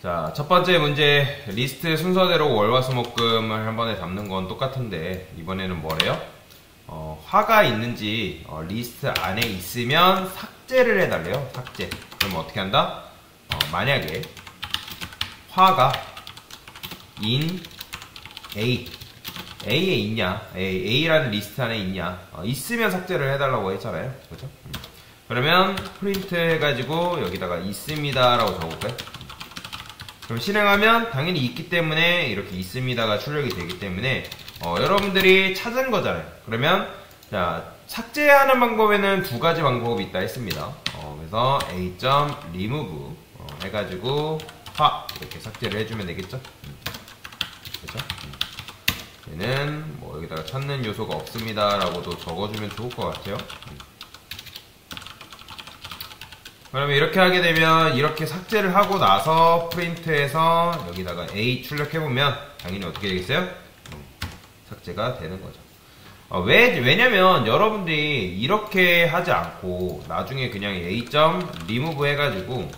자, 첫 번째 문제, 리스트 순서대로 월화수목금을 한 번에 담는 건 똑같은데 이번에는 뭐래요? 화가 있는지 리스트 안에 있으면 삭제를 해달래요. 삭제. 그럼 어떻게 한다? 만약에 화가 in A에 있냐, A라는 리스트 안에 있냐, 있으면 삭제를 해달라고 했잖아요. 그죠? 그러면 프린트 해가지고 여기다가 있습니다 라고 적을까요? 그럼 실행하면 당연히 있기 때문에 이렇게 있습니다가 출력이 되기 때문에 여러분들이 찾은 거잖아요. 그러면 자, 삭제하는 방법에는 두 가지 방법이 있다 했습니다. 그래서 a.remove 해가지고 화 이렇게 삭제를 해주면 되겠죠. 그렇죠? 얘는 뭐 여기다가 찾는 요소가 없습니다 라고도 적어주면 좋을 것 같아요. 그러면 이렇게 하게 되면 이렇게 삭제를 하고 나서 프린트해서 여기다가 A 출력해보면 당연히 어떻게 되겠어요? 삭제가 되는 거죠. 왜냐면 여러분들이 이렇게 하지 않고 나중에 그냥 A.remove 해가지고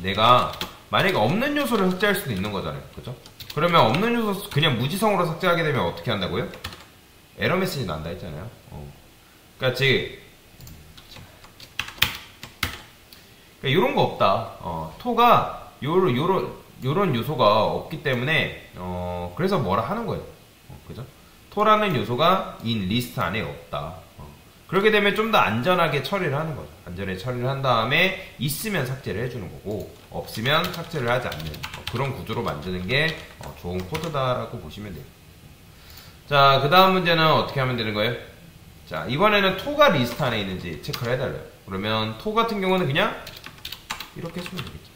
내가 만약에 없는 요소를 삭제할 수도 있는 거잖아요. 그죠? 그러면 없는 요소 그냥 무지성으로 삭제하게 되면 어떻게 한다고요? 에러 메시지 난다 했잖아요. 그러니까 즉 요런 거 없다. 토가 요런 요소가 없기 때문에 그래서 뭐라 하는 거예요. 그죠? 토라는 요소가 in 리스트 안에 없다. 그렇게 되면 좀 더 안전하게 처리를 하는 거죠. 안전하게 처리를 한 다음에 있으면 삭제를 해주는 거고 없으면 삭제를 하지 않는 그런 구조로 만드는 게 좋은 코드다라고 보시면 돼요. 자, 그 다음 문제는 어떻게 하면 되는 거예요? 자, 이번에는 토가 리스트 안에 있는지 체크를 해달래요. 그러면 토 같은 경우는 그냥 이렇게 해주면 되겠죠.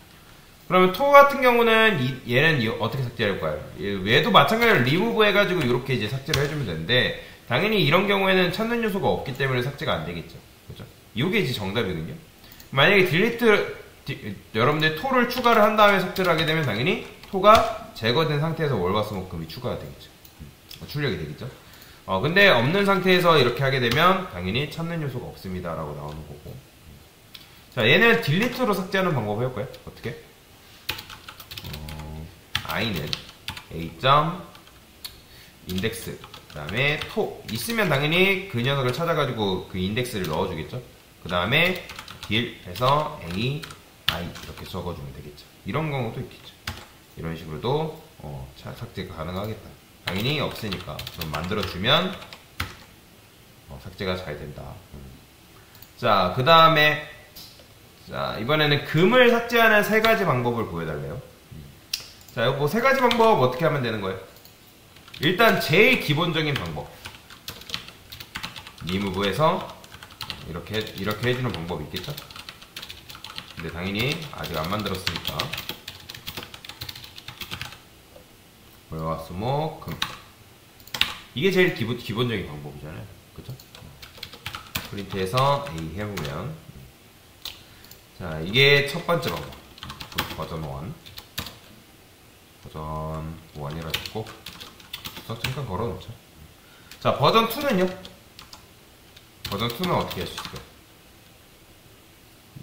그러면 토 같은 경우는 얘는 어떻게 삭제할까요? 얘도 마찬가지로 리무브 해가지고 이렇게 이제 삭제를 해주면 되는데 당연히 이런 경우에는 찾는 요소가 없기 때문에 삭제가 안 되겠죠. 그죠? 이게 이제 정답이거든요. 만약에 여러분들 토를 추가를 한 다음에 삭제를 하게 되면 당연히 토가 제거된 상태에서 월화수목금이 추가가 되겠죠. 출력이 되겠죠. 근데 없는 상태에서 이렇게 하게 되면 당연히 찾는 요소가 없습니다 라고 나오는 거고. 자, 얘는 딜리트로 삭제하는 방법 해볼까요? 어떻게? i는 a.index 그 다음에 토 있으면 당연히 그 녀석을 찾아가지고 그 인덱스를 넣어주겠죠. 그 다음에 딜 해서 a, i 이렇게 적어주면 되겠죠. 이런 경우도 있겠죠. 이런 식으로도 삭제가 가능하겠다. 당연히 없으니까 좀 만들어주면 삭제가 잘 된다. 자, 그 다음에 자, 이번에는 금을 삭제하는 세 가지 방법을 보여달래요. 자, 요거 세 가지 방법 어떻게 하면 되는 거예요? 일단 제일 기본적인 방법. 리무브에서 이렇게 해주는 방법이 있겠죠? 근데 당연히 아직 안 만들었으니까. 월화수목 금. 이게 제일 기본적인 방법이잖아요. 그쵸? 프린트해서 A 해보면. 자, 이게 첫 번째 방법. 버전 1. 버전 1이라 적고 잠깐 걸어놓자. 자, 버전 2는요? 버전 2는 어떻게 할 수 있을까요?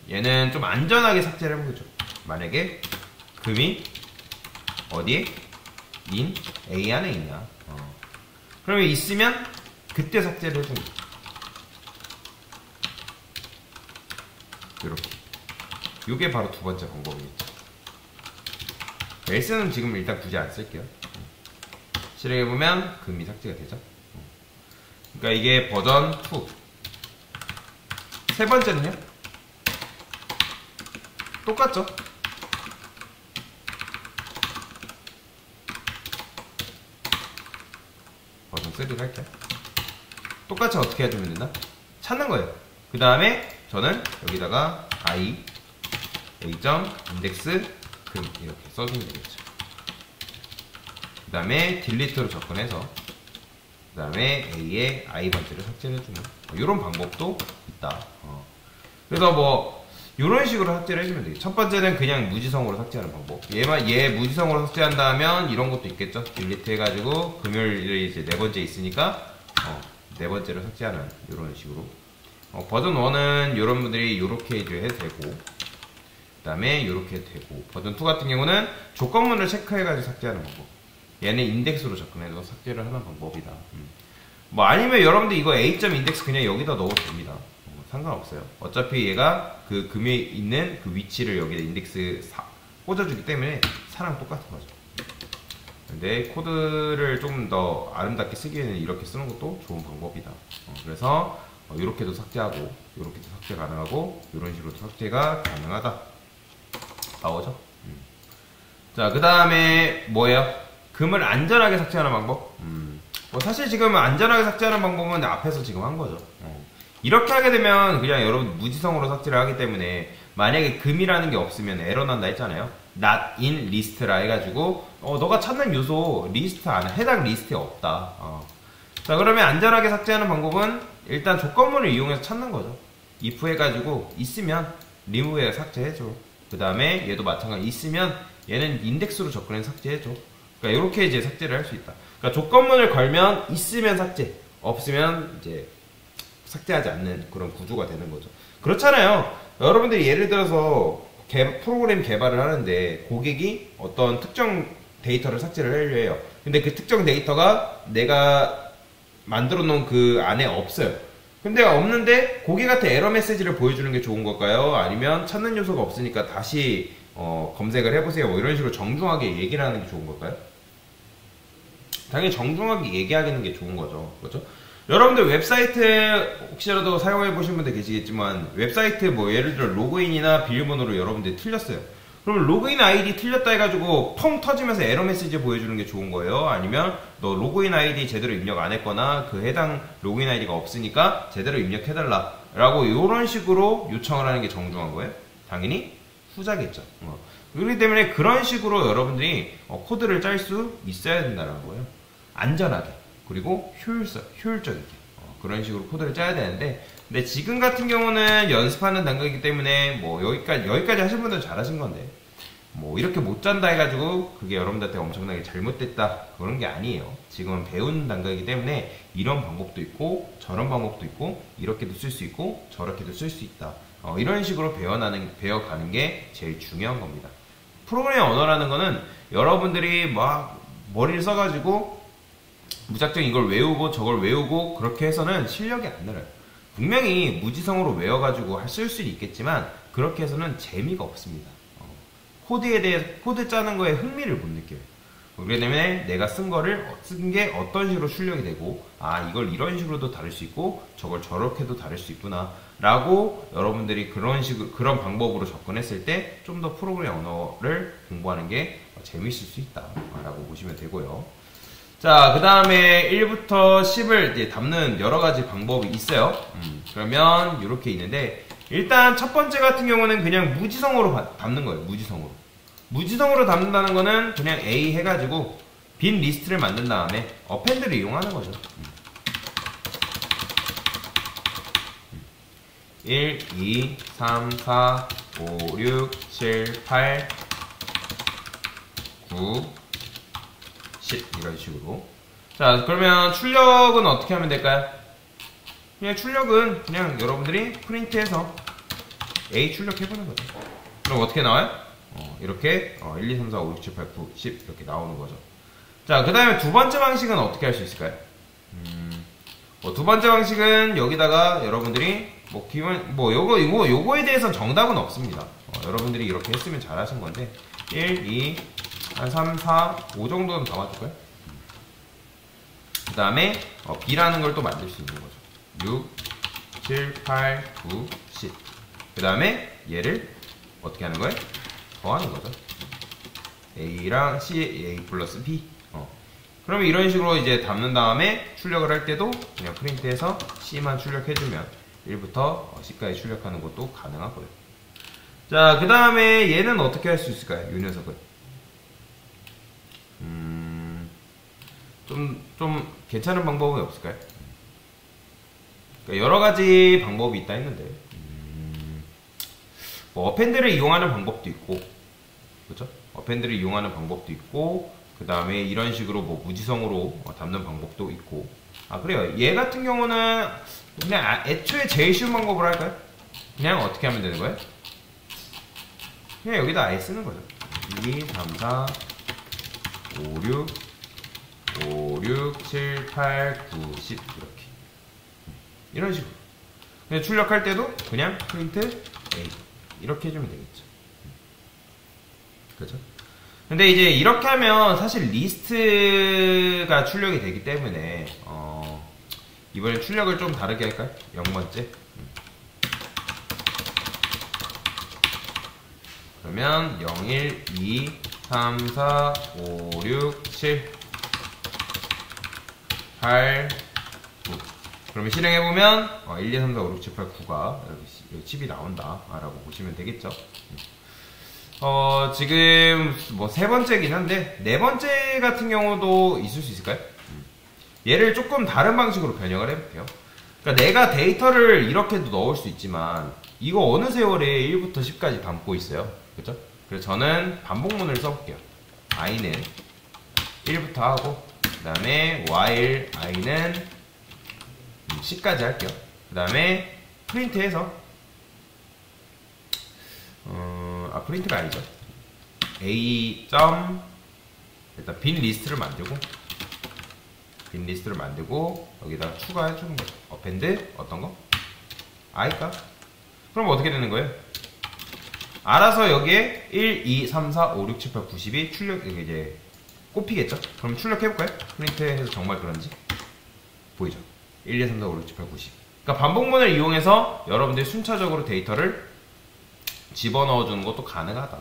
얘는 좀 안전하게 삭제를 해보죠. 만약에 금이 어디에? in A 안에 있냐? 그러면 있으면 그때 삭제를 해줍니다. 이렇게. 이게 바로 두 번째 방법이겠죠. S는 지금 일단 굳이 안 쓸게요. 실행해보면 금이 삭제가 되죠. 그러니까 이게 버전 2. 세 번째는요? 똑같죠? 버전 3를 할게요. 똑같이 어떻게 해주면 된다? 찾는 거예요. 그 다음에 저는 여기다가 a.index 금 이렇게 써주면 되겠죠. 그 다음에 딜리트로 접근해서 그 다음에 A의 i번째를 삭제해주는 이런 방법도 있다. 그래서 뭐 이런 식으로 삭제를 해주면 되겠죠. 첫 번째는 그냥 무지성으로 삭제하는 방법. 얘 무지성으로 삭제한다면 이런 것도 있겠죠. 딜리트 해가지고 금요일에 이제 네 번째 있으니까 네 번째로 삭제하는 이런 식으로. 버전 1은 이런 분들이 이렇게 이제 해도 되고 그 다음에 이렇게 되고, 버전 2 같은 경우는 조건문을 체크해가지고 삭제하는 방법. 얘는 인덱스로 접근해서 삭제를 하는 방법이다. 뭐 아니면 여러분들 이거 A.점 인덱스 그냥 여기다 넣어도 됩니다. 상관없어요. 어차피 얘가 그 금에 있는 그 위치를 여기다 인덱스 꽂아주기 때문에 사랑 똑같은 거죠. 근데 코드를 좀 더 아름답게 쓰기에는 이렇게 쓰는 것도 좋은 방법이다. 그래서 이렇게도 삭제하고 이렇게도 삭제 가능하고 이런 식으로 삭제가 가능하다. 나오죠? 자, 그 다음에 뭐예요? 금을 안전하게 삭제하는 방법? 뭐 사실 지금 안전하게 삭제하는 방법은 앞에서 지금 한 거죠. 이렇게 하게 되면 그냥 여러분 무지성으로 삭제를 하기 때문에 만약에 금이라는 게 없으면 에러 난다 했잖아요. not in list라 해가지고 너가 찾는 요소 리스트 안에 해당 리스트에 없다. 자, 그러면 안전하게 삭제하는 방법은 일단 조건문을 이용해서 찾는 거죠. if 해가지고 있으면 remove 삭제해줘. 그 다음에 얘도 마찬가지 있으면 얘는 인덱스로 접근해서 삭제해줘. 그러니까 이렇게 이제 삭제를 할 수 있다. 그러니까 조건문을 걸면 있으면 삭제, 없으면 이제 삭제하지 않는 그런 구조가 되는 거죠. 그렇잖아요. 여러분들이 예를 들어서 프로그램 개발을 하는데 고객이 어떤 특정 데이터를 삭제를 하려 해요. 근데 그 특정 데이터가 내가 만들어 놓은 그 안에 없어요. 근데 없는데 고객한테 에러 메시지를 보여주는 게 좋은 걸까요? 아니면 찾는 요소가 없으니까 다시 검색을 해보세요. 뭐 이런 식으로 정중하게 얘기를 하는 게 좋은 걸까요? 당연히 정중하게 얘기하는 게 좋은 거죠. 그렇죠? 여러분들 웹사이트 혹시라도 사용해 보신 분들 계시겠지만 웹사이트 뭐 예를 들어 로그인이나 비밀번호로 여러분들이 틀렸어요. 그러면 로그인 아이디 틀렸다 해가지고 펑 터지면서 에러 메시지 보여주는 게 좋은 거예요? 아니면 너 로그인 아이디 제대로 입력 안 했거나 그 해당 로그인 아이디가 없으니까 제대로 입력해달라 라고 이런 식으로 요청을 하는 게 정중한 거예요? 당연히 후자겠죠. 그렇기 때문에 그런 식으로 여러분들이 코드를 짤 수 있어야 된다는 거예요. 안전하게 그리고 효율적이게 그런 식으로 코드를 짜야 되는데, 근데 지금 같은 경우는 연습하는 단계이기 때문에 뭐 여기까지 하신 분들은 잘하신 건데 뭐 이렇게 못 짠다 해가지고 그게 여러분들한테 엄청나게 잘못됐다 그런 게 아니에요. 지금은 배우는 단계이기 때문에 이런 방법도 있고 저런 방법도 있고 이렇게도 쓸 수 있고 저렇게도 쓸 수 있다. 이런 식으로 배워가는 게 제일 중요한 겁니다. 프로그래밍 언어라는 거는 여러분들이 막 머리를 써가지고 무작정 이걸 외우고 저걸 외우고 그렇게 해서는 실력이 안 늘어요. 분명히 무지성으로 외워가지고 쓸 수는 있겠지만 그렇게 해서는 재미가 없습니다. 코드에 대해 코드 짜는 거에 흥미를 못 느껴요. 그렇기 때문에 내가 쓴 게 어떤 식으로 출력이 되고 이걸 이런 식으로도 다룰 수 있고 저걸 저렇게도 다룰 수 있구나 라고 여러분들이 그런 방법으로 접근했을 때 좀 더 프로그래밍 언어를 공부하는 게 재밌을 수 있다 라고 보시면 되고요. 자, 그 다음에 1부터 10을 이제 담는 여러 가지 방법이 있어요. 그러면 이렇게 있는데, 일단 첫 번째 같은 경우는 그냥 무지성으로 담는 거예요. 무지성으로 담는다는 거는 그냥 A 해가지고 빈 리스트를 만든 다음에 어펜드를 이용하는 거죠. 1, 2, 3, 4, 5, 6, 7, 8, 9, 10 이런 식으로. 자, 그러면 출력은 어떻게 하면 될까요? 그냥 출력은 그냥 여러분들이 프린트해서 A 출력해보는 거죠. 그럼 어떻게 나와요? 이렇게 1, 2, 3, 4, 5, 6, 7, 8, 9, 10 이렇게 나오는 거죠. 자, 그 다음에 두 번째 방식은 어떻게 할 수 있을까요? 두 번째 방식은 여기다가 여러분들이 요거에 대해서 정답은 없습니다. 여러분들이 이렇게 했으면 잘하신 건데 1, 2, 한 3, 4, 5 정도는 담아줄까요? 그 다음에 B라는 걸 또 만들 수 있는 거죠. 6, 7, 8, 9, 10. 그 다음에 얘를 어떻게 하는 거예요? 더하는 거죠. A랑 C, A 플러스 B. 그러면 이런 식으로 이제 담는 다음에 출력을 할 때도 그냥 프린트해서 C만 출력해주면 1부터 C까지 출력하는 것도 가능하고요. 자, 그 다음에 얘는 어떻게 할 수 있을까요? 이 녀석은. 좀 괜찮은 방법이 없을까요? 그러니까 여러 가지 방법이 있다 했는데, 어펜드를 이용하는 방법도 있고, 그죠? 어펜드를 이용하는 방법도 있고, 그 다음에 이런 식으로 무지성으로 담는 방법도 있고. 그래요. 얘 같은 경우는 그냥 애초에 제일 쉬운 방법으로 할까요? 그냥 어떻게 하면 되는 거예요? 그냥 여기다 아예 쓰는 거죠. 2, 3, 4, 5, 6, 5, 6, 7, 8, 9, 10 이렇게 이런 식으로. 근데 출력할 때도 그냥 프린트 A 이렇게 해주면 되겠죠. 그죠? 근데 이제 이렇게 하면 사실 리스트가 출력이 되기 때문에 이번엔 출력을 좀 다르게 할까요? 0번째. 그러면 0, 1, 2, 3, 4, 5, 6, 7, 8, 9. 그러면 실행해보면 1, 2, 3, 4, 5, 6, 7, 8, 9가 여기 10이 나온다 라고 보시면 되겠죠. 지금 뭐 세 번째긴 한데 네 번째 같은 경우도 있을 수 있을까요? 얘를 조금 다른 방식으로 변형을 해볼게요. 그러니까 내가 데이터를 이렇게도 넣을 수 있지만 이거 어느 세월에 1부터 10까지 담고 있어요. 그죠? 그래서 저는 반복문을 써볼게요. i는 1부터 하고 그 다음에 while i는 10까지 할게요. 그 다음에 프린트해서 프린트가 아니죠. a 일단 빈 리스트를 만들고 여기다가 추가해주는 거죠. append 어떤 거? i가? 그럼 어떻게 되는 거예요? 알아서 여기에 1, 2, 3, 4, 5, 6, 7, 8, 9, 10이 출력, 이제 꼽히겠죠? 그럼 출력해볼까요? 프린트해서 정말 그런지 보이죠? 1, 2, 3, 4, 5, 6, 7, 8, 9, 10. 그러니까 반복문을 이용해서 여러분들이 순차적으로 데이터를 집어넣어주는 것도 가능하다.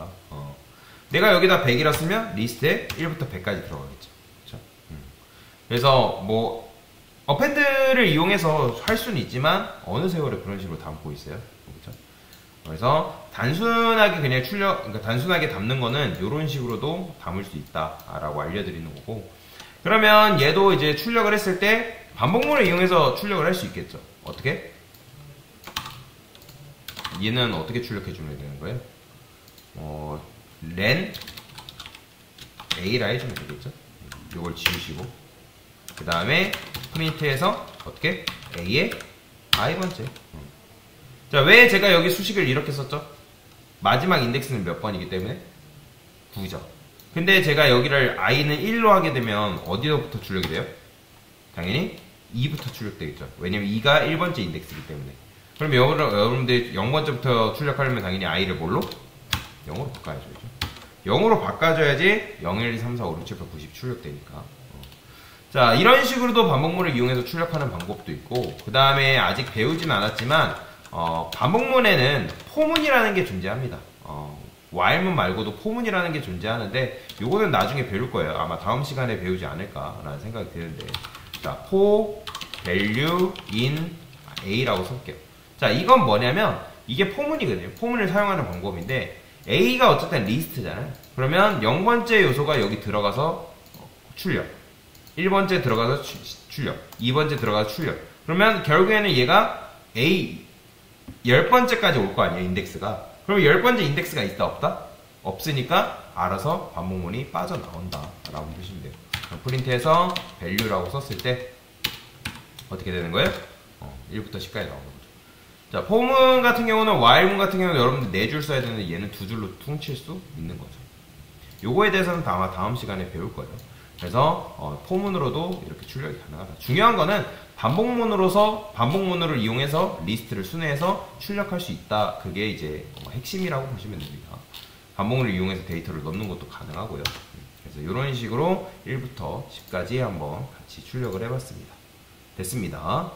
내가 여기다 100이라 쓰면 리스트에 1부터 100까지 들어가겠죠. 그렇죠? 그래서 뭐 어펜드를 이용해서 할 수는 있지만 어느 세월에 그런 식으로 담고 있어요. 그렇죠? 그래서 단순하게 그냥 그러니까 단순하게 담는 거는 이런 식으로도 담을 수 있다라고 알려드리는 거고. 그러면 얘도 이제 출력을 했을 때 반복문을 이용해서 출력을 할 수 있겠죠. 어떻게? 얘는 어떻게 출력해주면 되는 거예요? len a라 해주면 되겠죠? 이걸 지우시고 그 다음에 프린트해서 어떻게? a의 i번째. 자, 왜 제가 여기 수식을 이렇게 썼죠? 마지막 인덱스는 몇 번이기 때문에? 9죠. 근데 제가 여기를 i는 1로 하게 되면 어디서부터 출력이 돼요? 당연히 2부터 출력되겠죠. 왜냐면 2가 1번째 인덱스이기 때문에. 그럼 여러분들 0번째부터 출력하려면 당연히 i를 뭘로? 0으로 바꿔야죠. 그죠? 0으로 바꿔줘야지 0, 1, 2, 3, 4, 5, 6, 7, 8, 90 출력되니까. 자, 이런 식으로도 반복문을 이용해서 출력하는 방법도 있고, 그 다음에 아직 배우진 않았지만 반복문에는 포문이라는 게 존재합니다. while문 말고도 포문이라는 게 존재하는데 요거는 나중에 배울 거예요. 아마 다음 시간에 배우지 않을까라는 생각이 드는데, 자, for value in a라고 쓸게요. 자, 이건 뭐냐면 이게 포문이거든요. 포문을 사용하는 방법인데 a가 어쨌든 리스트잖아요. 그러면 0번째 요소가 여기 들어가서 출력, 1번째 들어가서 출력, 2번째 들어가서 출력. 그러면 결국에는 얘가 a 10번째까지 올 거 아니에요, 인덱스가. 그럼 10번째 인덱스가 있다 없다? 없으니까 알아서 반복문이 빠져나온다 라고 보시면 돼요. 프린트해서 value라고 썼을 때 어떻게 되는 거예요? 1부터 10까지 나오는 거죠. 자, 포문 같은 경우는 while문 같은 경우는 여러분들 4줄 써야 되는데 얘는 2줄로 퉁칠 수 있는 거죠. 요거에 대해서는 아마 다음 시간에 배울 거예요. 그래서 포문으로도 이렇게 출력이 가능하다. 중요한 거는 반복문으로 이용해서 리스트를 순회해서 출력할 수 있다. 그게 이제 핵심이라고 보시면 됩니다. 반복문을 이용해서 데이터를 넣는 것도 가능하고요. 그래서 이런 식으로 1부터 10까지 한번 같이 출력을 해봤습니다. 됐습니다.